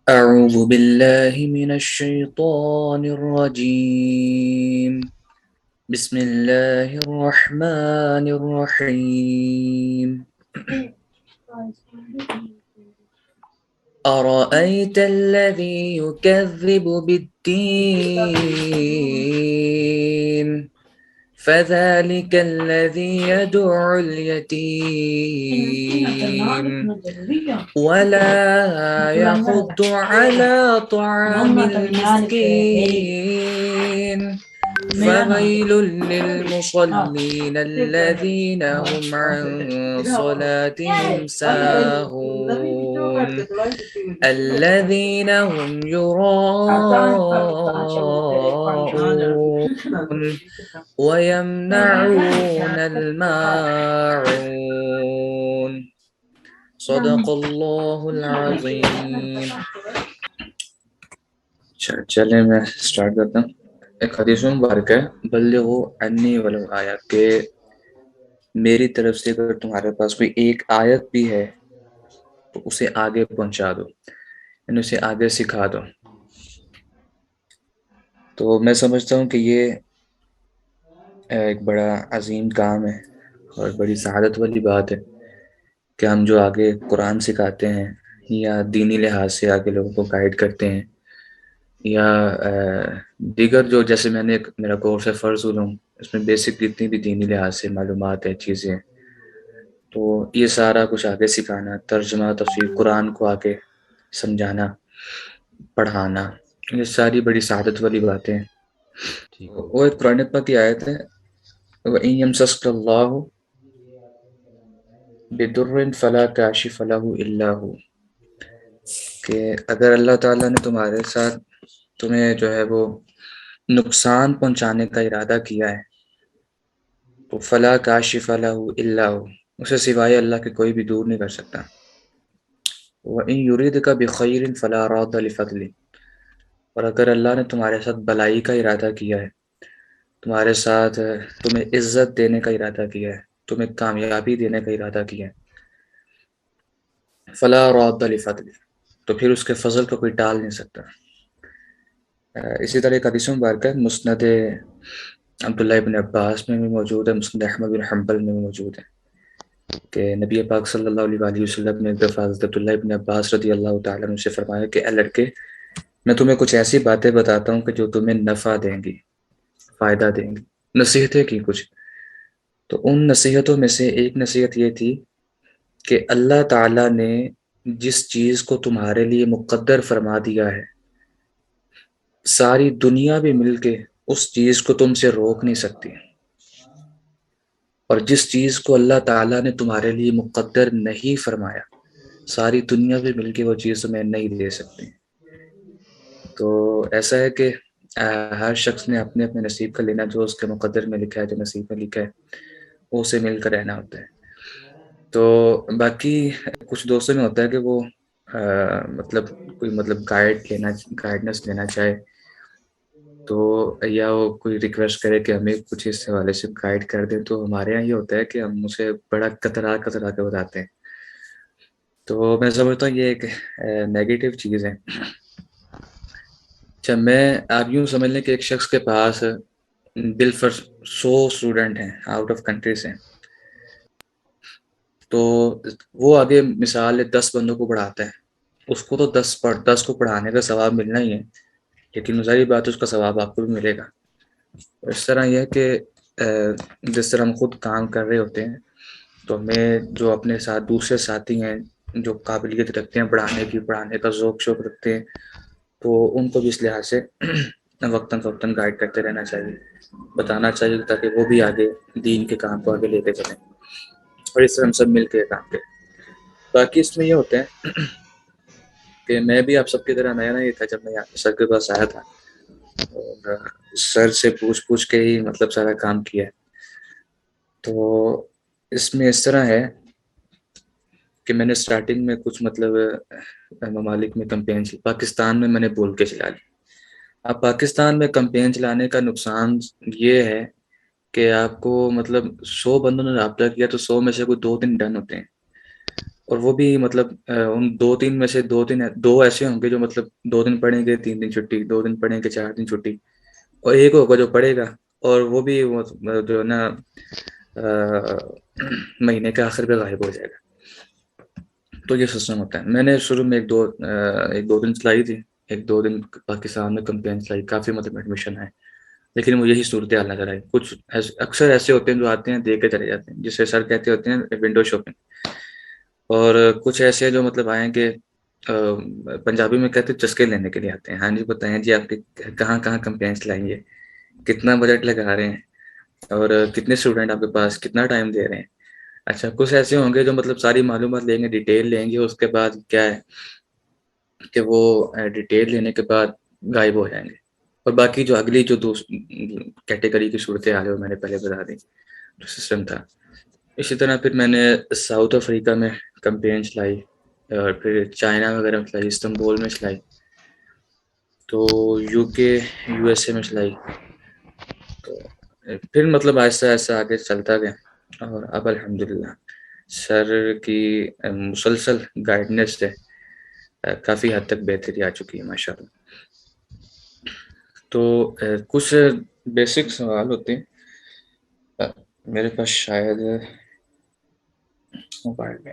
أعوذ بالله من الشيطان الرجيم بسم الله الرحمن الرحيم أرأيت الذي يكذب بالدين فذلك الذي يدعو اليتيم ولا يحض على طعام المسكين فويل للمصلين الذين هم عن صلاتهم ساهون الذين هم يراءون ويمنعون الماعون صدق اللہ العظیم. چلیں میں سٹارٹ کرتا ہوں. ایک حدیث مبارک ہے بلغوا عنی ولو آیہ کہ میری طرف سے اگر تمہارے پاس کوئی ایک آیت بھی ہے تو اسے آگے پہنچا دو، یعنی اسے آگے سکھا دو. تو میں سمجھتا ہوں کہ یہ ایک بڑا عظیم کام ہے اور بڑی سعادت والی بات ہے کہ ہم جو آگے قرآن سکھاتے ہیں یا دینی لحاظ سے آگے لوگوں کو گائیڈ کرتے ہیں، یا دیگر جو جیسے میں نے میرا کورس ہے فرض علوم، اس میں بیسک جتنی بھی دینی لحاظ سے معلومات ہیں چیزیں، تو یہ سارا کچھ آگے سکھانا، ترجمہ تفسیر قرآن کو آگے سمجھانا، پڑھانا، یہ ساری بڑی سعادت والی باتیں ہیں. وہ ایک قرآن پاک کی آیت ہے وَإِن يَمْسَسْكَ اللَّهُ بِضُرٍّ فَلَا كَاشِفَ لَهُ إِلَّا هُوَ، کہ اگر اللہ تعالیٰ نے تمہارے ساتھ تمہیں جو ہے وہ نقصان پہنچانے کا ارادہ کیا ہے تو فلا کاشف لہ الا ہو، اسے سوائے اللہ کے کوئی بھی دور نہیں کر سکتا. وَإِن يُرِدْكَ بِخَيْرٍ فَلَا رَادَّ لِفَضْلِهِ، اور اگر اللہ نے تمہارے ساتھ بلائی کا ارادہ کیا ہے، تمہارے ساتھ تمہیں عزت دینے کا ارادہ کیا ہے، تمہیں کامیابی دینے کا ارادہ کیا ہے، فلا رَادَّ لِفَضْلِهِ، تو پھر اس کے فضل کو کوئی ٹال نہیں سکتا. اسی طرح ایک حدیث مبارکہ ہے مسند عبداللہ ابن عباس میں بھی موجود ہے، مسند احمد بن حنبل میں بھی موجود ہے کہ نبی پاک صلی اللہ علیہ وآلہ وسلم نے ایک دفعہ حضرت عبداللہ ابن عباس رضی اللہ تعالیٰ عنہ سے فرمایا کہ اے لڑکے، میں تمہیں کچھ ایسی باتیں بتاتا ہوں کہ جو تمہیں نفع دیں گی، فائدہ دیں گی. نصیحتیں کی کچھ، تو ان نصیحتوں میں سے ایک نصیحت یہ تھی کہ اللہ تعالیٰ نے جس چیز کو تمہارے لیے مقدر فرما دیا ہے، ساری دنیا بھی مل کے اس چیز کو تم سے روک نہیں سکتی، اور جس چیز کو اللہ تعالیٰ نے تمہارے لیے مقدر نہیں فرمایا، ساری دنیا بھی مل کے وہ چیز تمہیں نہیں دے سکتی. تو ایسا ہے کہ ہر شخص نے اپنے اپنے نصیب کا لینا، جو اس کے مقدر میں لکھا ہے، جو نصیب میں لکھا ہے، وہ اسے مل کر رہنا ہوتا ہے. تو باقی کچھ دوستوں میں ہوتا ہے کہ وہ مطلب کوئی گائیڈنس لینا چاہے تو، یا وہ کوئی ریکویسٹ کرے کہ ہمیں کچھ اس حوالے سے گائیڈ کر دیں، تو ہمارے یہاں یہ ہوتا ہے کہ ہم اسے بڑا کترا کے بتاتے ہیں. تو میں سمجھتا ہوں یہ ایک نیگیٹو چیز ہے. اچھا، آپ یوں سمجھ لیں کہ ایک شخص کے پاس بالفرض 100 اسٹوڈنٹ ہیں، آؤٹ آف کنٹریز ہیں، تو وہ آگے مثال 10 بندوں کو پڑھاتا ہے، اس کو تو 10 کو پڑھانے کا ثواب ملنا ہی ہے، لیکن ظاہر بات اس کا ثواب آپ کو بھی ملے گا. اس طرح یہ ہے کہ جس طرح ہم خود کام کر رہے ہوتے ہیں تو ہمیں جو اپنے ساتھ دوسرے ساتھی ہیں جو قابلیت رکھتے ہیں پڑھانے کا ذوق شوق رکھتے ہیں، تو ان کو بھی اس لحاظ سے وقتاً فوقتاً گائیڈ کرتے رہنا چاہیے، بتانا چاہیے تاکہ وہ بھی آگے دین کے کام کو آگے لے کے چلیں، اور اس طرح ہم سب مل کے کام کریں. باقی اس میں یہ ہوتا ہے کہ میں بھی آپ سب کی طرح نیا نہیں تھا جب میں سر کے پاس آیا تھا، اور سر سے پوچھ کے ہی مطلب سارا کام کیا. تو اس میں اس طرح ہے کہ میں نے سٹارٹنگ میں کچھ مطلب ممالک میں کمپین پاکستان میں نے بول کے چلا لی. اب پاکستان میں کمپین چلانے کا نقصان یہ ہے کہ آپ کو مطلب 100 بندوں نے رابطہ کیا تو 100 میں سے کوئی 2-3 ڈن ہوتے ہیں، اور وہ بھی مطلب ان دو تین میں سے دو ایسے ہوں گے جو مطلب 2 دن پڑھیں گے 3 دن چھٹی، 2 دن پڑھیں گے 4 دن چھٹی، اور ایک ہوگا جو پڑھے گا، اور وہ بھی جو ہے نا مہینے کے آخر پہ غائب ہو جائے گا۔ تو یہ سسٹم ہوتا ہے۔ میں نے شروع میں ایک دو دن چلائی تھی، 1 2 دن پاکستان میں کمپین چلائی، کافی مطلب ایڈمیشن ہے، لیکن وہ یہی صورتحال نظر آئی۔ کچھ اکثر ایسے ہوتے ہیں جو آتے ہیں دیکھ کے چلے جاتے ہیں، جسے سر کہتے ہوتے ہیں ونڈو شاپنگ، اور کچھ ایسے جو مطلب آئیں کہ پنجابی میں کہتے ہیں چسکے لینے کے لیے آتے ہیں۔ ہاں جی بتائیں جی آپ کے کہاں کہاں کمپین چلائیں گے، کتنا بجٹ لگا رہے ہیں، اور کتنے اسٹوڈنٹ آپ کے پاس، کتنا ٹائم دے رہے ہیں۔ اچھا کچھ ایسے ہوں گے جو مطلب ساری معلومات لیں گے، ڈیٹیل لیں گے، اس کے بعد کیا ہے کہ وہ ڈیٹیل لینے کے بعد غائب ہو جائیں گے۔ اور باقی جو اگلی جو کیٹیگری کی صورتحال ہے وہ میں نے پہلے بتا دی، جو سسٹم تھا۔ اسی طرح پھر میں نے ساؤتھ افریقہ میں کمپین چلائی، اور پھر چائنا وغیرہ میں چلائی، استنبول میں چلائی، تو یو کے یو ایس اے میں چلائی، تو پھر مطلب آہستہ آہستہ آگے چلتا گیا، اور اب الحمدللہ سر کی مسلسل گائیڈنس سے کافی حد تک بہتری آ چکی ہے ماشاء اللہ۔ تو کچھ بیسک سوال ہوتے ہیں میرے پاس، شاید موبائل میں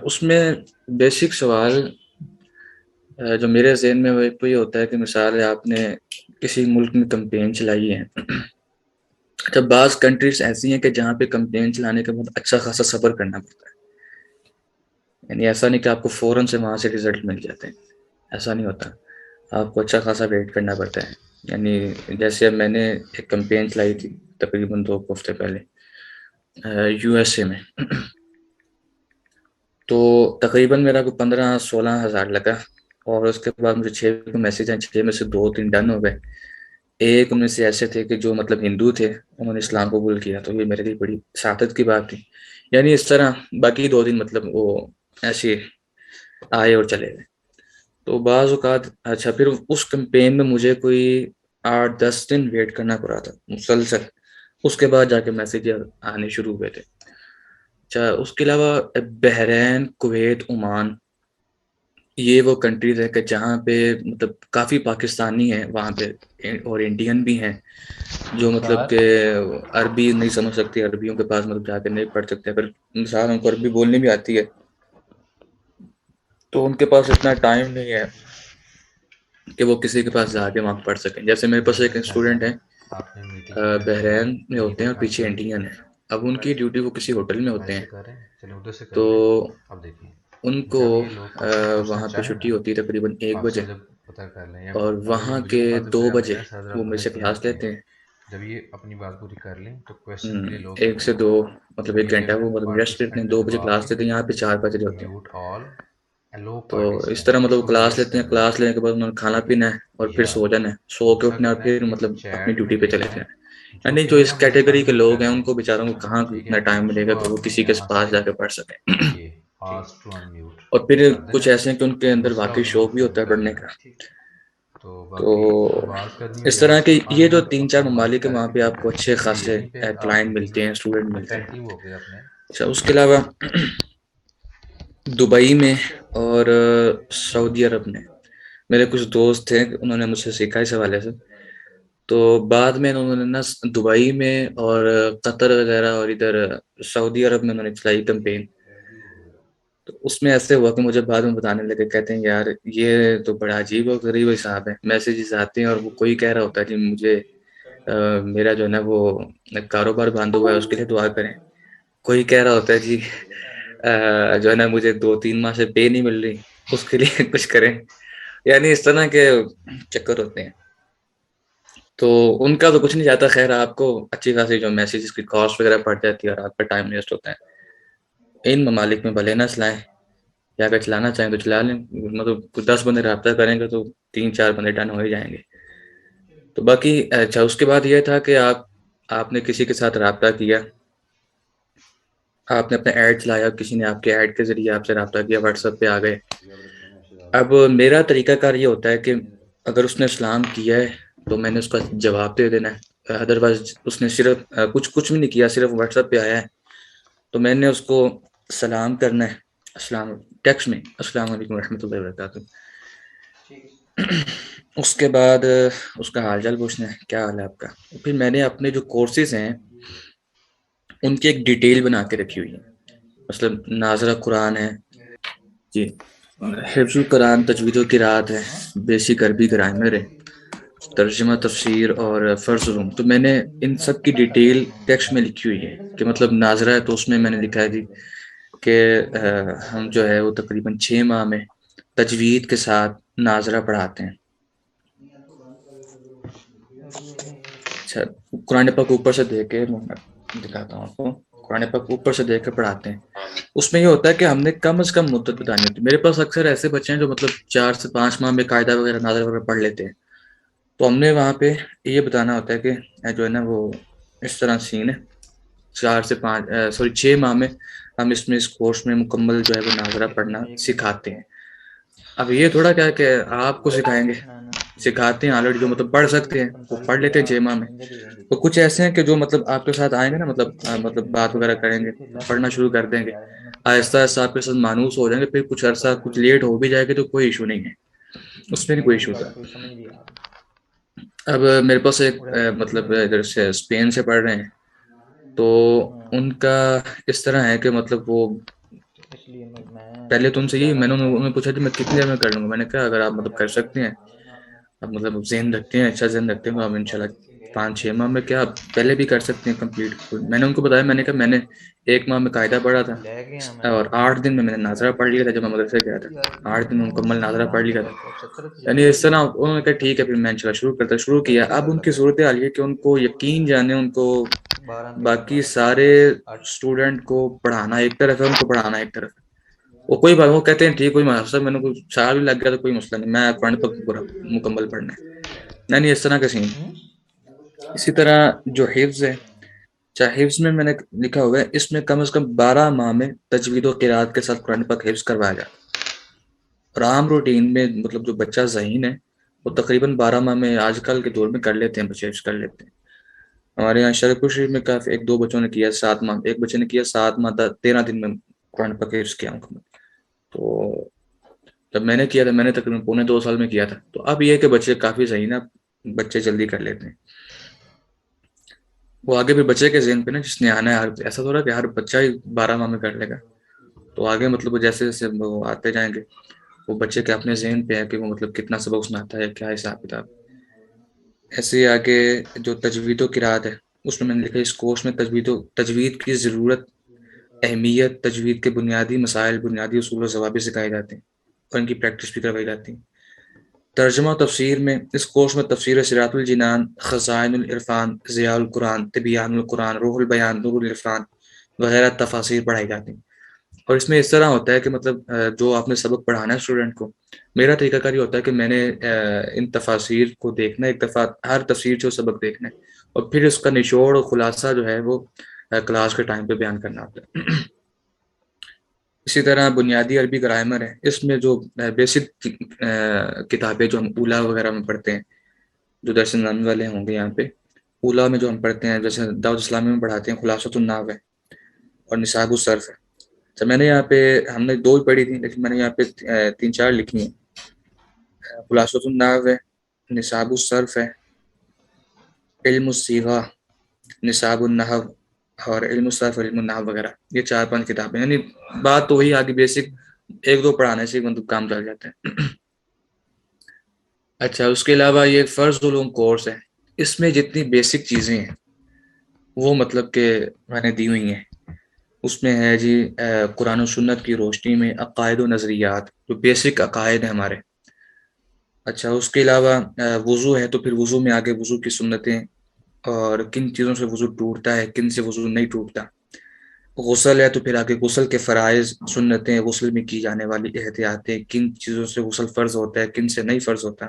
اس میں بیسک سوال جو میرے ذہن میں وہ یہ ہوتا ہے کہ مثال ہے آپ نے کسی ملک میں کمپین چلائی ہے، جب بعض کنٹریز ایسی ہیں کہ جہاں پہ کمپین چلانے کے بعد اچھا خاصا صبر کرنا پڑتا ہے، یعنی ایسا نہیں کہ آپ کو فوراً سے وہاں سے رزلٹ مل جاتے ہیں، ایسا نہیں ہوتا، آپ کو اچھا خاصا ویٹ کرنا پڑتا ہے۔ یعنی جیسے اب میں نے ایک کمپین چلائی تھی تقریباً 2 ہفتے پہلے یو ایس اے میں، تو تقریباً میرا کو 15-16 ہزار لگا، اور اس کے بعد مجھے 6 میسیج ہیں، 6 میں سے 2-3 ڈن ہو گئے۔ ایک ان میں سے ایسے تھے کہ جو مطلب ہندو تھے، انہوں نے اسلام قبول کیا، تو یہ میرے لیے بڑی سعادت کی بات تھی۔ یعنی اس طرح باقی 2 دن مطلب وہ ایسے آئے اور چلے گئے۔ تو بعض اوقات اچھا پھر اس کمپین میں مجھے کوئی 8-10 دن ویٹ کرنا پڑا تھا مسلسل، اس کے بعد جا کے میسیج آنے شروع ہوئے تھے۔ اچھا اس کے علاوہ بحرین، کویت، عمان، یہ وہ کنٹریز ہے کہ جہاں پہ مطلب کافی پاکستانی ہیں وہاں پہ، اور انڈین بھی ہیں جو مطلب کہ عربی نہیں سمجھ سکتے، عربیوں کے پاس مطلب جا کے نہیں پڑھ سکتے، اگر مثال ان کو عربی بولنے بھی آتی ہے تو ان کے پاس اتنا ٹائم نہیں ہے کہ وہ کسی کے پاس جا کے وہاں پڑھ سکیں۔ جیسے میرے پاس ایک اسٹوڈنٹ ہے آپ نے میٹنگ بحرین میں یہیں ہوتے پہ ہیں اور کر پیچھے کے انڈین ہیں، اب ان کی ڈیوٹی وہ کسی ہوٹل میں ہوتے ایسے ہیں، کر رہے ہیں، چلیں ادھر سے کر تو لیں۔ اب دیکھیں ان کو جب یہ لوگ کوشچن پوچھنا وہاں پہ چاہیں نا، چھٹی ہوتی ہے تقریباً 1 بجے، آپ سے جب پتہ کر لیں، یا اور اگر یہ وہاں مجھے کے نہیں پتہ چلے 2 آپ بجے بتائیں سر ذرا وہ میرے پتہ سے کیا کلاس کہ لیتے ہیں۔ جب یہ اپنی بات پوری کر لیں تو کوشچن کے لیے لوگ 1 سے 2 مطلب 1 گھنٹہ وہ مطلب ریسٹ لیتے ہیں، پارٹیسپینٹ 2 بجے دبا کلاس کے لیتے ہیں، یہاں پہ 4 بجے ہوتے ہیں۔ میوٹ آل الو تو اس پارٹیسپینٹ طرح اس مطلب کو کلاس یس لیتے کر ہیں، دینا کلاس ہے، لینے کے بعد انہوں نے کھانا ٹھیک ہے، پینا ہے، اور پھر یا سو جانا ہے، سو کے دوسرا اٹھنا ہے، اور کرنا ہے پھر کہ مطلب اپنی چیٹ میں ڈیوٹی پہ چلے لکھنا ہے جائیں۔ جو یعنی جو کہے اس نا مجھے کیٹیگری کے انمیوٹ لوگ کر ہیں دیں، ان کو بیچاروں کو کہاں ٹھیک ہے، اتنا ٹائم اس ملے گا کو کہ وہ آپ نے کسی کے یہاں پاس سے جا کے پڑھ سکیں۔ یہ آسک ٹو انمیوٹ اور یہ پھر کر دینا کچھ ہے، ایسے ہیں کہ ان کے اندر دوسرا واقعی شوق انمیوٹ بھی ہوتا ہے کر پڑھنے لینا کا۔ ہے۔ تو تو باقی آواز کرنی ہو اس یہاں طرح سے کے یہ جو انمیوٹ 3-4 اپنی بات ممالک ہیں کر وہاں کے پہ پھر آپ کو کرنا اچھے ہے، پھر خاصے یہیں پہ آپ کلائنٹ میٹنگ ملتے ہیں، اسٹوڈنٹ ملتے ہیں۔ اٹینٹیو ہو گئے اپنے۔ اچھا اس کے علاوہ دبئی میں اور سعودی عرب میں میرے کچھ دوست تھے، انہوں نے مجھ سے سیکھا اس حوالے سے، تو بعد میں انہوں نے نا دبئی میں اور قطر وغیرہ اور ادھر سعودی عرب میں انہوں نے چلائی کمپین، تو اس میں ایسے ہوا کہ مجھے بعد میں بتانے لگے، کہتے ہیں یار یہ تو بڑا عجیب و غریب حساب ہے، میسیجز آتے ہیں اور وہ کوئی کہہ رہا ہوتا ہے کہ مجھے میرا جو ہے نا وہ کاروبار بند ہوا ہے اس کے لیے دعا کریں، کوئی کہہ رہا ہوتا ہے جی جو ہے نا مجھے 2-3 ماہ سے پے نہیں مل رہی اس کے لیے کچھ کریں، یعنی اس طرح کے چکر ہوتے ہیں۔ تو ان کا تو کچھ نہیں جاتا، خیر آپ کو اچھی خاصی جو میسیجز کی کاسٹ وغیرہ پڑ جاتی ہے اور آپ کا ٹائم ویسٹ ہوتا ہے۔ ان ممالک میں بھلے نہ چلائیں، یا اگر چلانا چاہیں تو چلا لیں، مطلب کچھ 10 بندے رابطہ کریں گے تو 3-4 بندے ڈن ہو ہی جائیں گے۔ تو باقی اچھا اس کے بعد یہ تھا کہ آپ نے کسی کے ساتھ رابطہ کیا، آپ نے اپنا ایڈ چلایا، کسی نے آپ کے ایڈ کے ذریعے آپ سے رابطہ کیا، واٹس ایپ پہ آ گئے۔ اب میرا طریقہ کار یہ ہوتا ہے کہ اگر اس نے سلام کیا ہے تو میں نے اس کا جواب دے دینا ہے، ادروائز اس نے صرف کچھ بھی نہیں کیا، صرف واٹس ایپ پہ آیا ہے تو میں نے اس کو سلام کرنا ہے، السلام ٹیکسٹ میں السلام علیکم ورحمۃ اللہ وبرکاتہ، اس کے بعد اس کا حال چال پوچھنا ہے کیا حال ہے آپ کا. پھر میں نے اپنے جو کورسز ہیں ان کی ایک ڈیٹیل بنا کے رکھی ہوئی ہے، مطلب ناظرہ قرآن ہے جی، حفظ القرآن، تجوید و قرات ہے، بیسک عربی گرامر ہے، ترجمہ تفسیر اور فرض علوم. تو میں نے ان سب کی ڈیٹیل ٹیکسٹ میں لکھی ہوئی ہے کہ مطلب ناظرہ ہے تو اس میں میں نے لکھا ہے جی کہ ہم جو ہے وہ تقریباً 6 ماہ میں تجوید کے ساتھ ناظرہ پڑھاتے ہیں. اچھا، قرآن پاک اوپر سے دیکھ کے دکھاتا ہوں آپ کو، قرآن پاک اوپر سے دیکھ کے پڑھاتے ہیں. اس میں یہ ہوتا ہے کہ ہم نے کم از کم مدت بتانی ہوتی ہے. میرے پاس اکثر ایسے بچے ہیں جو مطلب 4 سے 5 ماہ میں قاعدہ وغیرہ ناظرہ وغیرہ پڑھ لیتے ہیں. تو ہم نے وہاں پہ یہ بتانا ہوتا ہے کہ جو ہے نا وہ اس طرح سین ہے، 6 ماہ میں ہم اس کورس میں مکمل جو ہے وہ ناظرہ پڑھنا سکھاتے ہیں. اب یہ تھوڑا کیا کہ آپ کو سکھائیں گے، سکھاتے ہیں آلریڈی، جو مطلب پڑھ سکتے ہیں وہ پڑھ لیتے ہیں 6 ماہ میں. تو کچھ ایسے ہیں کہ جو مطلب آپ کے ساتھ آئیں گے نا، مطلب بات وغیرہ کریں گے، پڑھنا شروع کر دیں گے، آہستہ آہستہ آپ کے ساتھ مانوس ہو جائیں گے. پھر کچھ عرصہ کچھ لیٹ ہو بھی جائے گا تو کوئی ایشو نہیں ہے، اس میں نہیں کوئی ایشو ہوتا. اب میرے پاس ایک مطلب ادھر سے اسپین سے پڑھ رہے ہیں تو ان کا اس طرح ہے کہ مطلب وہ پہلے تو ان سے یہی میں نے انہیں پوچھا کہ میں کتنی دیر میں کر لوں گا. میں نے کہا اگر آپ مطلب کر سکتے ہیں، اب مطلب ذہن رکھتے ہیں، اچھا ذہن رکھتے ہیں تو آپ انشاءاللہ 5-6 ماہ میں کیا پہلے بھی کر سکتے ہیں کمپلیٹ. میں نے ان کو بتایا، میں نے کہا میں نے 1 ماہ میں قاعدہ پڑھا تھا اور 8 دن میں نے ناظرہ پڑھ لیا تھا جب میں مدرسے گیا تھا. 8 دن میں مکمل ناظرہ پڑھ لیا تھا. یعنی اس طرح انہوں نے کہا ٹھیک ہے، پھر میں انشاءاللہ شروع کیا. اب ان کی صورت حال یہ کہ ان کو یقین جانے، ان کو باقی سارے اسٹوڈنٹ کو پڑھانا ایک طرف ہے، ان کو پڑھانا ایک طرف ہے. وہ کوئی بات، وہ کہتے ہیں ٹھیک کوئی مسئلہ، میں نے کوئی سال بھی لگ گیا تو کوئی مسئلہ نہیں، میں قرآن تک پورا مکمل پڑھنا ہے. نہیں اس طرح کا سین. اسی طرح جو حفظ ہے، چاہے حفظ میں نے لکھا ہوا ہے اس میں کم از کم 12 ماہ میں تجوید و قرات کے ساتھ قرآن پاک حفظ کروایا جاتا ہے. اور عام روٹین میں مطلب جو بچہ ذہین ہے وہ تقریباً 12 ماہ میں آج کل کے دور میں کر لیتے ہیں، بچے حفظ کر لیتے ہیں. ہمارے یہاں شرف شریف میں کافی 1-2 بچوں نے کیا 7 ماہ، ایک بچے نے کیا 7 ماہ 13 دن میں قرآن پاک حفظ کیا مکمل. تو جب میں نے کیا تھا میں نے تقریباً 2.25 سال میں کیا تھا. تو اب یہ ہے کہ بچے کافی ذہین ہے، بچے جلدی کر لیتے ہیں. وہ آگے بھی بچے کے ذہن پہ نا جس نے آنا ہے، ایسا تھوڑا کہ ہر بچہ ہی 12 ماہ میں کر لے گا. تو آگے مطلب جیسے جیسے وہ آتے جائیں گے وہ بچے کے اپنے ذہن پہ ہے کہ وہ مطلب کتنا سبق سناتا ہے، کیا حساب کتاب. ایسے ہی آگے جو تجوید و قرات ہے اس میں نے لکھا اس کورس میں تجوید کی ضرورت، اہمیت، تجوید کے بنیادی مسائل، بنیادی اصول و ضوابط سکھائے جاتے ہیں اور ان کی پریکٹس بھی کروائی جاتی ہے. ترجمہ و تفسیر میں اس کورس میں تفسیر صراط الجنان، خزائن العرفان، ضیاء القرآن، تبیان القرآن، روح البیان، نور العرفان وغیرہ تفاسیر پڑھائی جاتی ہیں. اور اس میں اس طرح ہوتا ہے کہ مطلب جو آپ نے سبق پڑھانا ہے اسٹوڈنٹ کو، میرا طریقہ کار یہ ہوتا ہے کہ میں نے ان تفاسیر کو دیکھنا ہے، ایک دفعہ ہر تفسیر سے سبق دیکھنا ہے اور پھر اس کا نچوڑ اور خلاصہ جو ہے وہ کلاس کے ٹائم پہ بیان کرنا ہوتا ہے. اسی طرح بنیادی عربی گرامر ہے، اس میں جو بیسک کتابیں جو ہم اولا وغیرہ میں پڑھتے ہیں، جو درس نظامی والے ہوں گے یہاں پہ، اولا میں جو ہم پڑھتے ہیں جیسے دعوت اسلامی میں پڑھاتے ہیں خلاصۃ النحو ہے اور نصاب الصرف ہے. تو میں نے یہاں پہ ہم نے 2 ہی پڑھی تھی لیکن میں نے یہاں پہ 3-4 لکھی ہیں. خلاصۃ النحو ہے، نصاب الصرف ہے، علم الصیغہ، نصاب النحو اور علم الصرف، علم النحو وغیرہ. یہ 4-5 کتابیں، یعنی بات تو وہی آگے بیسک 1-2 پڑھانے سے مطلب کام چل جاتا ہے. اچھا، اس کے علاوہ یہ فرض علوم کورس ہے، اس میں جتنی بیسک چیزیں ہیں وہ مطلب کہ میں نے دی ہوئی ہیں. اس میں ہے جی قرآن و سنت کی روشنی میں عقائد و نظریات، جو بیسک عقائد ہیں ہمارے. اچھا، اس کے علاوہ وضو ہے تو پھر وضو میں آگے وضو کی سنتیں اور کن چیزوں سے وضو ٹوٹتا ہے، کن سے وضو نہیں ٹوٹتا. غسل ہے تو پھر آگے غسل کے فرائض، سنتیں، غسل میں کی جانے والی احتیاطیں، کن چیزوں سے غسل فرض ہوتا ہے، کن سے نہیں فرض ہوتا.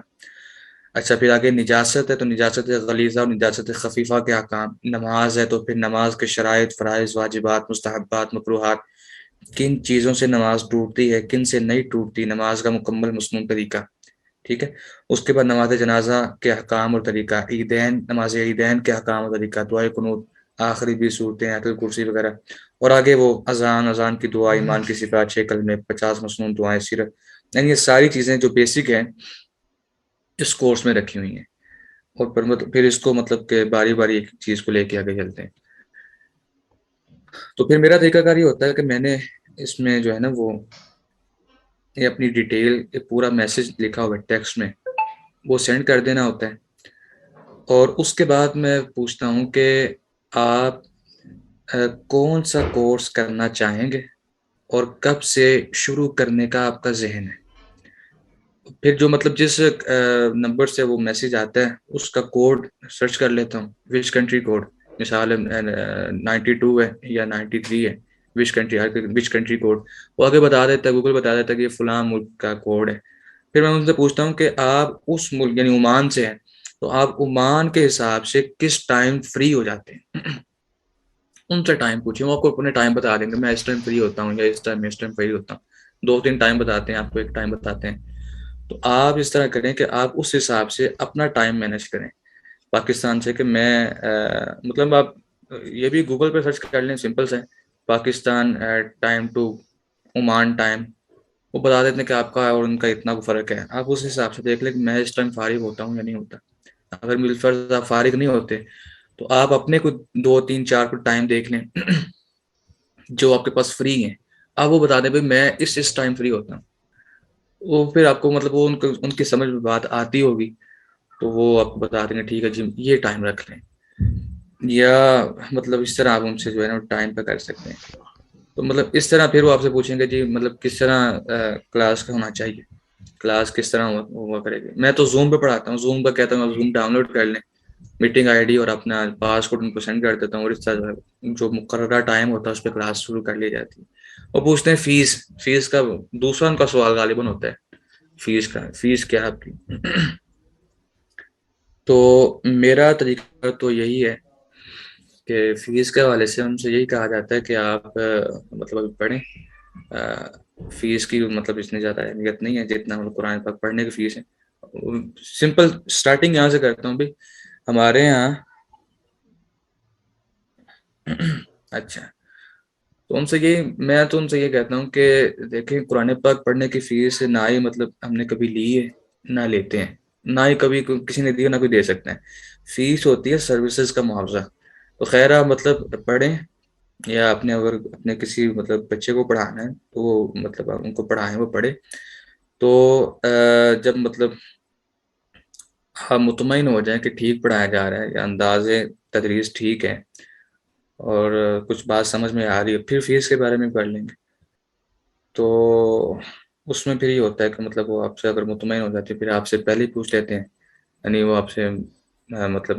اچھا، پھر آگے نجاست ہے تو نجاست غلیظہ اور نجاست خفیفہ کے احکام. نماز ہے تو پھر نماز کے شرائط، فرائض، واجبات، مستحبات، مکروہات، کن چیزوں سے نماز ٹوٹتی ہے، کن سے نہیں ٹوٹتی، نماز کا مکمل مسنون طریقہ. ٹھیک ہے. اس کے بعد نماز جنازہ کے احکام اور طریقہ، عیدین، نماز عیدین کے احکام اور طریقہ، دعائے قنوت، آخری بھی صورتیں، آیت الکرسی وغیرہ، اور آگے وہ اذان کی دعا، ایمان کی صفات، 6 کلمے، 50 مسنون دعائیں، سیرت، یعنی یہ ساری چیزیں جو بیسک ہیں اس کورس میں رکھی ہوئی ہیں. اور پھر اس کو مطلب کہ باری باری ایک چیز کو لے کے آگے چلتے ہیں. تو پھر میرا طریقہ کار یہ ہوتا ہے کہ میں نے اس میں جو ہے نا وہ یہ اپنی ڈیٹیل، ایک پورا میسج لکھا ہوا ہے ٹیکسٹ میں، وہ سینڈ کر دینا ہوتا ہے. اور اس کے بعد میں پوچھتا ہوں کہ آپ کون سا کورس کرنا چاہیں گے اور کب سے شروع کرنے کا آپ کا ذہن ہے. پھر جو مطلب جس نمبر سے وہ میسج آتا ہے اس کا کوڈ سرچ کر لیتا ہوں، وچ کنٹری کوڈ، مثال 92 ہے یا 93 ہے، وچ کنٹری کوڈ، وہ آگے بتا دیتا ہے، گوگل بتا دیتا ہے کہ یہ فلاں ملک کا کوڈ ہے. پھر میں ان سے پوچھتا ہوں کہ آپ اس ملک یعنی عمان سے ہیں تو آپ عمان کے حساب سے کس ٹائم فری ہو جاتے ہیں. ان سے ٹائم پوچھیں، وہ آپ کو اپنے ٹائم بتا دیں گے، میں اس ٹائم فری ہوتا ہوں یا اس ٹائم فری ہوتا ہوں. 2-3 ٹائم بتاتے ہیں آپ کو، ایک ٹائم بتاتے ہیں. تو آپ اس طرح کریں کہ آپ اس حساب سے اپنا ٹائم مینیج کریں پاکستان سے. کہ میں مطلب آپ یہ بھی گوگل پہ سرچ کر لیں، سمپل سے Pakistan time to Oman time, وہ بتا دیتے ہیں کہ آپ کا اور ان کا اتنا فرق ہے. آپ اس حساب سے دیکھ لیں کہ میں اس ٹائم فارغ ہوتا ہوں یا نہیں ہوتا. اگر بالفرض آپ فارغ نہیں ہوتے تو آپ اپنے کو 2-3-4 کو ٹائم دیکھ لیں جو آپ کے پاس فری ہیں، آپ وہ بتا دیں بھائی میں اس ٹائم فری ہوتا ہوں. وہ پھر آپ کو مطلب وہ ان کی سمجھ میں بات آتی ہوگی تو وہ آپ کو بتا دیں گے ٹھیک ہے جی یہ ٹائم رکھ لیں، یا مطلب اس طرح آپ ان سے جو ہے نا ٹائم پہ کر سکتے ہیں. تو مطلب اس طرح پھر وہ آپ سے پوچھیں گے جی مطلب کس طرح کلاس کا ہونا چاہیے، کلاس کس طرح ہوا کرے گی. میں تو زوم پہ پڑھاتا ہوں، زوم پہ کہتا ہوں آپ زوم ڈاؤن لوڈ کر لیں، میٹنگ آئی ڈی اور اپنا پاس کوڈ ان کو سینڈ کر دیتا ہوں، اور اس طرح جو مقررہ ٹائم ہوتا ہے اس پہ کلاس شروع کر لی جاتی ہے. اور پوچھتے ہیں فیس کا، دوسرا ان کا سوال غالباً ہوتا ہے فیس کیا ہے آپ کی. تو میرا طریقہ تو یہی ہے کہ فیس کے حوالے سے ہم سے یہی کہا جاتا ہے کہ آپ مطلب پڑھیں. فیس کی مطلب اتنی زیادہ اہمیت نہیں ہے جتنا قرآن پاک پڑھنے کی فیس ہے. سمپل سٹارٹنگ یہاں سے کرتا ہوں بھائی. ہمارے یہاں اچھا، تو میں تو ان سے یہ کہتا ہوں کہ دیکھیں قرآن پاک پڑھنے کی فیس نہ ہی مطلب ہم نے کبھی لی ہے نہ لیتے ہیں، نہ ہی کبھی کسی نے دی نہ کوئی دے سکتا ہے. فیس ہوتی ہے سروسز کا معاوضہ. تو خیر آپ مطلب پڑھیں یا اپنے کسی مطلب بچے کو پڑھانا ہے تو وہ مطلب ان کو پڑھائیں، وہ پڑھے. تو جب مطلب ہم مطمئن ہو جائیں کہ ٹھیک پڑھایا جا رہا ہے یا انداز تدریس ٹھیک ہے اور کچھ بات سمجھ میں آ رہی ہے، پھر فیس کے بارے میں پڑھ لیں گے. تو اس میں پھر یہ ہوتا ہے کہ مطلب وہ آپ سے اگر مطمئن ہو جاتے پھر آپ سے پہلے ہی پوچھ لیتے ہیں. یعنی وہ آپ سے مطلب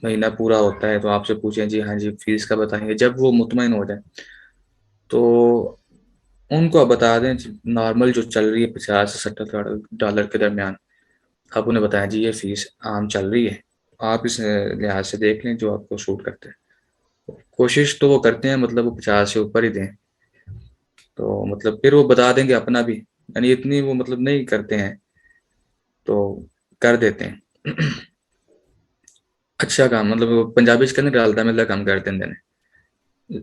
مہینہ پورا ہوتا ہے تو آپ سے پوچھیں جی ہاں جی فیس کا بتائیں گے. جب وہ مطمئن ہو جائے تو ان کو بتا دیں نارمل جو چل رہی ہے $50 سے $70 کے درمیان، آپ انہیں بتائیں جی یہ فیس عام چل رہی ہے، آپ اس لحاظ سے دیکھ لیں جو آپ کو سوٹ کرتے ہیں. کوشش تو وہ کرتے ہیں مطلب وہ 50 سے اوپر ہی دیں. تو مطلب پھر وہ بتا دیں گے اپنا بھی، یعنی اتنی وہ مطلب نہیں کرتے ہیں تو کر دیتے ہیں. اچھا کام مطلب پنجابی کے نہیں ڈالتا مطلب کام کرتے ہیں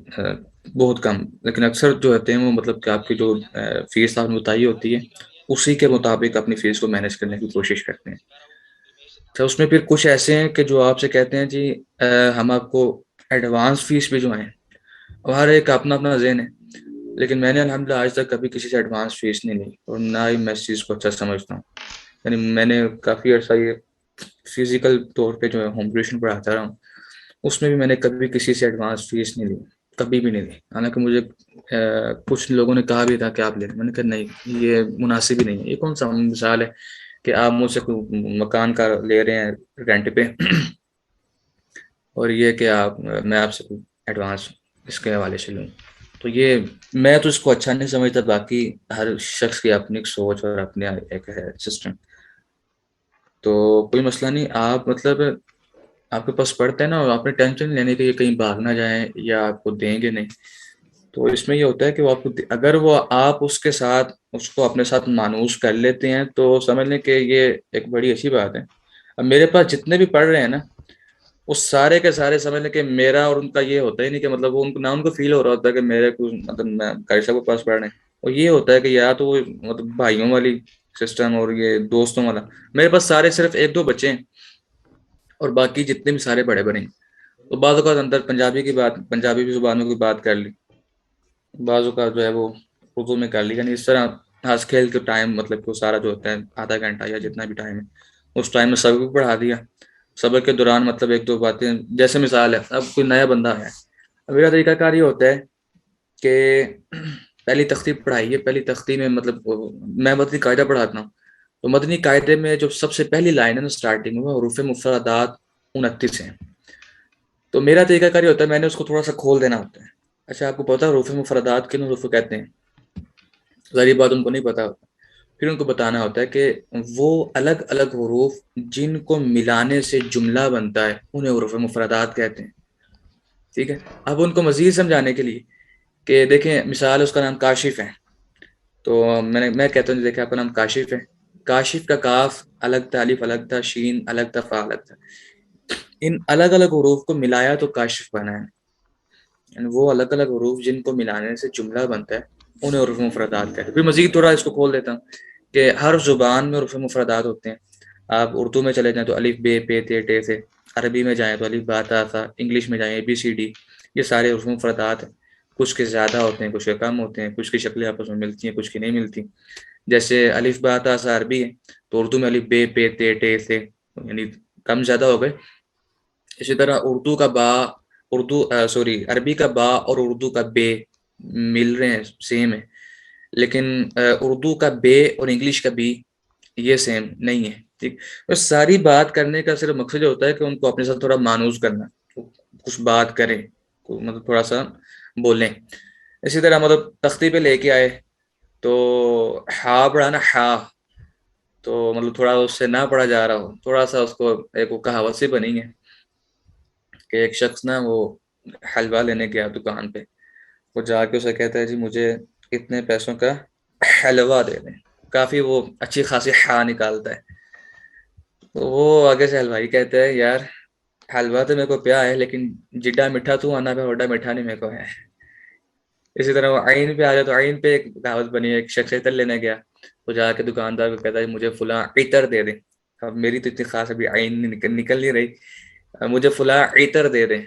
بہت کم، لیکن اکثر جو ہوتے ہیں وہ مطلب کہ آپ کی جو فیس آپ نے بتائی ہوتی ہے اسی کے مطابق اپنی فیس کو مینیج کرنے کی کوشش کرتے ہیں. اچھا اس میں پھر کچھ ایسے ہیں کہ جو آپ سے کہتے ہیں جی ہم آپ کو ایڈوانس فیس بھی جو ہیں، ہر ایک اپنا اپنا ذہن ہے، لیکن میں نے الحمدللہ آج تک کبھی کسی سے ایڈوانس فیس نہیں لی اور نہ ہی میں اس چیز کو اچھا سمجھتا ہوں. یعنی میں نے کافی عرصہ یہ فزیکل طور پہ جو ہے ہوم ٹیوشن پڑھاتا رہا ہوں، اس میں بھی میں نے کبھی کسی سے ایڈوانس فیس نہیں لی، کبھی بھی نہیں لی. حالانکہ مجھے کچھ لوگوں نے کہا بھی تھا کہ آپ لیں، میں نے کہا نہیں یہ مناسب ہی نہیں ہے. یہ کون سا مثال ہے کہ آپ مجھ سے مکان کا لے رہے ہیں رینٹ پہ اور یہ کہ میں آپ سے ایڈوانس اس کے حوالے سے لوں. تو یہ میں تو اس کو اچھا نہیں سمجھتا. باقی ہر شخص کی اپنی سوچ اور اپنے ایک ہے سسٹم. تو کوئی مسئلہ نہیں، آپ مطلب آپ کے پاس پڑھتے ہیں نا، آپ نے ٹینشن لینے کے یہ کہیں بھاگ نہ جائیں یا آپ کو دیں گے نہیں. تو اس میں یہ ہوتا ہے کہ وہ آپ کو اگر وہ آپ اس کے ساتھ اس کو اپنے ساتھ مانوس کر لیتے ہیں تو سمجھ لیں کہ یہ ایک بڑی اچھی بات ہے. اب میرے پاس جتنے بھی پڑھ رہے ہیں نا وہ سارے کے سارے سمجھ لیں کہ میرا اور ان کا یہ ہوتا ہی نہیں کہ مطلب وہ نہ ان کو فیل ہو رہا ہوتا ہے کہ میرے کو مطلب میں قاری صاحب کے پاس پڑھ رہے ہیں. اور یہ ہوتا ہے کہ یا تو وہ مطلب بھائیوں والی سسٹم اور یہ دوستوں والا. میرے پاس سارے صرف ایک دو بچے ہیں اور باقی جتنے بھی سارے بڑے بڑے ہیں. تو بعض اوقات اندر پنجابی کی بات پنجابی کی زبانوں کی بات کر لی, بعض اوقات جو ہے وہ اردو میں کر لی. یعنی اس طرح ہنس کھیل کے ٹائم مطلب کہ وہ سارا جو ہوتا ہے آدھا گھنٹہ یا جتنا بھی ٹائم ہے اس ٹائم میں سبق بھی پڑھا دیا. سبق کے دوران مطلب ایک دو باتیں جیسے مثال ہے اب کوئی نیا بندہ ہے, میرا طریقہ کار یہ ہوتا ہے کہ پہلی تختی پڑھائی ہے. پہلی تختی میں مطلب میں مدنی قاعدہ پڑھاتا ہوں تو مدنی قاعدے میں جو سب سے پہلی لائن ہے نا اسٹارٹنگ میں وہ حروف مفردات 29 ہیں. تو میرا طریقہ کار یہ ہوتا ہے میں نے اس کو تھوڑا سا کھول دینا ہوتا ہے. اچھا آپ کو پتا ہے حروف مفردات کن حروف کہتے ہیں؟ ظاہری بات ان کو نہیں پتا ہوتا. پھر ان کو بتانا ہوتا ہے کہ وہ الگ الگ حروف جن کو ملانے سے جملہ بنتا ہے انہیں حروف مفردات کہتے ہیں. ٹھیک ہے, اب ان کو مزید سمجھانے کے لیے کہ دیکھیں مثال اس کا نام کاشف ہے تو میں کہتا ہوں دیکھیں آپ کا نام کاشف ہے. کاشف کا کاف الگ تھا, الف الگ تھا, شین الگ تھا, فا الگ تھا. ان الگ الگ حروف کو ملایا تو کاشف بنا ہے. یعنی وہ الگ الگ حروف جن کو ملانے سے جملہ بنتا ہے انہیں حروف مفردات کہتے ہیں. پھر مزید تھوڑا اس کو کھول دیتا ہوں کہ ہر زبان میں حروف مفردات ہوتے ہیں. آپ اردو میں چلے جائیں تو الف بے پے تے ٹے سے, عربی میں جائیں تو الف با تا ثا, انگلش میں جائیں ABCD, یہ سارے حروف مفردات ہیں. کچھ کے زیادہ ہوتے ہیں, کچھ کے کم ہوتے ہیں, کچھ کی شکلیں آپس میں ملتی ہیں, کچھ کی نہیں ملتی. جیسے الف با تا ثا عربی ہے تو اردو میں الف بے پے تے ٹے سے, یعنی کم زیادہ ہو گئے. اسی طرح اردو کا با عربی کا با اور اردو کا بے مل رہے ہیں, سیم ہے, لیکن اردو کا بے اور انگلش کا بی یہ سیم نہیں ہے. ٹھیک, تو ساری بات کرنے کا صرف مقصد یہ ہوتا ہے کہ ان کو اپنے ساتھ تھوڑا مانوس کرنا, کچھ بات کریں, مطلب تھوڑا سا بولیں. اسی طرح مطلب تختی پہ لے کے آئے تو ہا پڑھا نا ہا, تو مطلب تھوڑا اس سے نہ پڑھا جا رہا ہو, تھوڑا سا اس کو ایک وہ کہاوت سی بنی ہے کہ ایک شخص نا وہ حلوہ لینے گیا دکان پہ, وہ جا کے اسے کہتا ہے جی مجھے اتنے پیسوں کا حلوہ دے دیں. کافی وہ اچھی خاصی ہا نکالتا ہے. تو وہ آگے سے حلوائی کہتا ہے یار حلوہ تو میرے کو پیا ہے لیکن جڈا میٹھا تو آنا پہ وڈا میٹھا نہیں میرے کو ہے. اسی طرح وہ عین پہ آ جائے تو عین پہ ایک کہاوت بنی ہے, ایک شخص عطر لینے گیا, وہ جا کے دکاندار کو کہتا ہے مجھے فلاں عطر دے دیں. اب میری تو اتنی خاص ابھی عین نکل نہیں رہی, مجھے فلاں عطر دے دیں.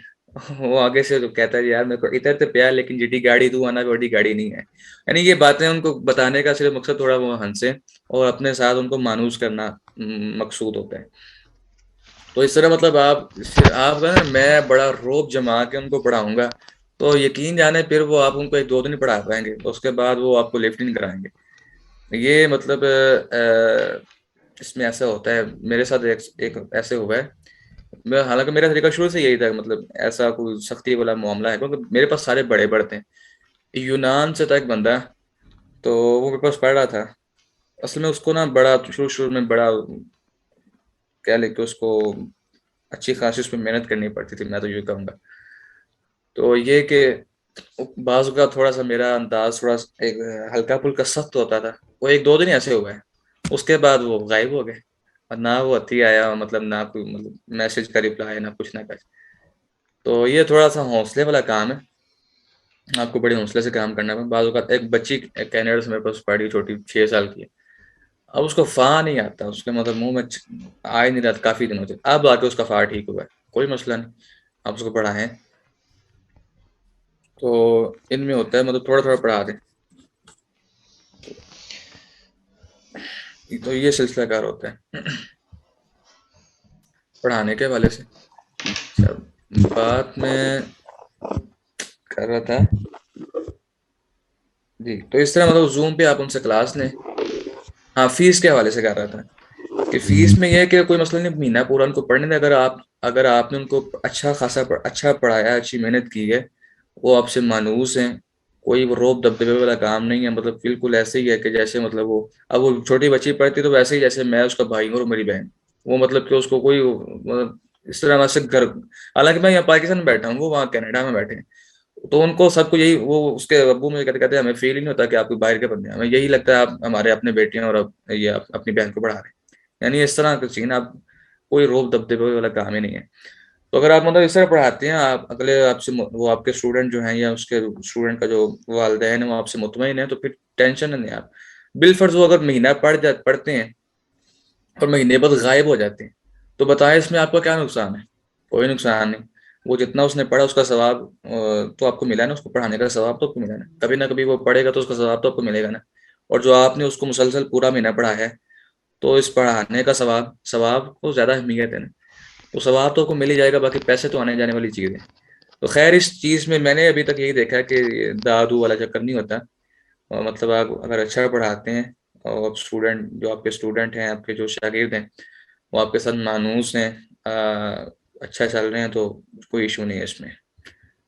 وہ آگے سے کہتا ہے یار میرے کو عطر تو پیا لیکن جڈی گاڑی تو آنا بڑی گاڑی نہیں ہے. یعنی یہ باتیں ان کو بتانے کا صرف مقصد تھوڑا وہ ہنسے اور اپنے ساتھ ان کو مانوس کرنا مقصود ہوتا ہے. تو اس طرح مطلب آپ کا نا میں بڑا روب جما کے ان کو پڑھاؤں گا تو یقین جانے پھر وہ آپ ان کو 1-2 دن پڑھا پائیں گے, اس کے بعد وہ آپ کو لفٹ نہیں کرائیں گے. یہ مطلب اس میں ایسا ہوتا ہے. میرے ساتھ ایک ایسے ہوا ہے, حالانکہ میرا طریقہ شروع سے یہی تھا, مطلب ایسا کوئی سختی والا معاملہ ہے کیونکہ میرے پاس سارے بڑے بڑے تھے. یونان سے تھا ایک بندہ, تو وہ میرے پاس پڑھ رہا تھا. اصل میں اس کو نا بڑا شروع میں بڑا کہہ لے کہ اس کو اچھی خاصی اس پہ محنت کرنی پڑتی تھی, میں تو یہ کہوں گا. تو یہ کہ بعض کا تھوڑا سا میرا انداز تھوڑا ایک ہلکا پھلکا سخت ہوتا تھا. وہ 1-2 دن ایسے ہوئے, اس کے بعد وہ غائب ہو گئے اور نہ وہ اتھی آیا, مطلب نہ کوئی مطلب میسج کا رپلائی نہ کچھ نہ کچھ. تو یہ تھوڑا سا حوصلے والا کام ہے, آپ کو بڑے حوصلے سے کام کرنا ہے. بعض اوقات ایک بچی کینیڈا سے میرے پاس پڑھی, چھوٹی 6 سال کی ہے. اب اس کو فا نہیں آتا, اس کے مطلب منہ میں آ ہی نہیں رہا کافی دنوں سے. اب آ کے اس کا فا ٹھیک ہوا ہے, کوئی مسئلہ نہیں, آپ اس کو پڑھائیں. تو ان میں ہوتا ہے مطلب تھوڑا تھوڑا پڑھا دیں, تو یہ سلسلہ کار ہوتا ہے پڑھانے کے حوالے سے. اچھا بات میں کر رہا تھا جی, تو اس طرح مطلب زوم پہ آپ ان سے کلاس لیں. ہاں فیس کے حوالے سے کر رہا تھا کہ فیس میں یہ ہے کہ کوئی مسئلہ نہیں, مہینہ پورا ان کو پڑھنے دیں. اگر آپ نے ان کو اچھا خاصا اچھا پڑھایا, اچھی محنت کی ہے, وہ آپ سے مانوس ہیں, کوئی وہ روب دبدبے والا کام نہیں ہے. مطلب بالکل ایسے ہی ہے کہ جیسے مطلب وہ اب وہ چھوٹی بچی پڑھتی تو ویسے ہی جیسے میں اس کا بھائی ہوں اور میری بہن. وہ مطلب کہ اس کو کوئی اس طرح سے گھر, حالانکہ میں یہاں پاکستان میں بیٹھا ہوں, وہ وہاں کینیڈا میں بیٹھے ہیں, تو ان کو سب کو یہی، وہ اس کے ابو مجھے کہتے ہیں ہمیں فیل ہی نہیں ہوتا کہ آپ کوئی باہر کے بندے ہیں، ہمیں یہی لگتا ہے آپ ہمارے اپنے بیٹے ہیں اور اب یہ آپ اپنی بہن کو پڑھا رہے ہیں. یعنی اس طرح کا سین، آپ کوئی روب دبدبے والا کام ہی نہیں ہے. تو اگر آپ مطلب اس طرح پڑھاتے ہیں، آپ اگلے آپ سے وہ آپ کے اسٹوڈنٹ جو ہیں یا اس کے اسٹوڈنٹ کا جو والدین ہے وہ آپ سے مطمئن ہے، تو پھر ٹینشن نہیں. آپ بالفرض وہ اگر مہینہ پڑھتے ہیں اور مہینے بعد غائب ہو جاتے ہیں، تو بتائیں اس میں آپ کا کیا نقصان ہے؟ کوئی نقصان نہیں. وہ جتنا اس نے پڑھا اس کا ثواب تو آپ کو ملا نا، اس کو پڑھانے کا ثواب تو آپ کو ملا نا. کبھی نہ کبھی وہ پڑھے گا تو اس کا ثواب تو آپ کو ملے گا نا. اور جو آپ نے اس کو مسلسل پورا مہینہ پڑھا ہے، تو اس پڑھانے کا ثواب کو زیادہ اہمیت ہے نا. تو ثواب تو آپ کو مل ہی جائے گا، باقی پیسے تو آنے جانے والی چیز ہے. تو خیر اس چیز میں نے ابھی تک یہی دیکھا ہے کہ دادو والا چکر نہیں ہوتا. مطلب آپ اگر اچھا پڑھاتے ہیں اور اسٹوڈنٹ جو آپ کے اسٹوڈنٹ ہیں، آپ کے جو شاگرد ہیں، وہ آپ کے ساتھ مانوس ہیں، اچھا چل رہے ہیں، تو کوئی ایشو نہیں ہے اس میں.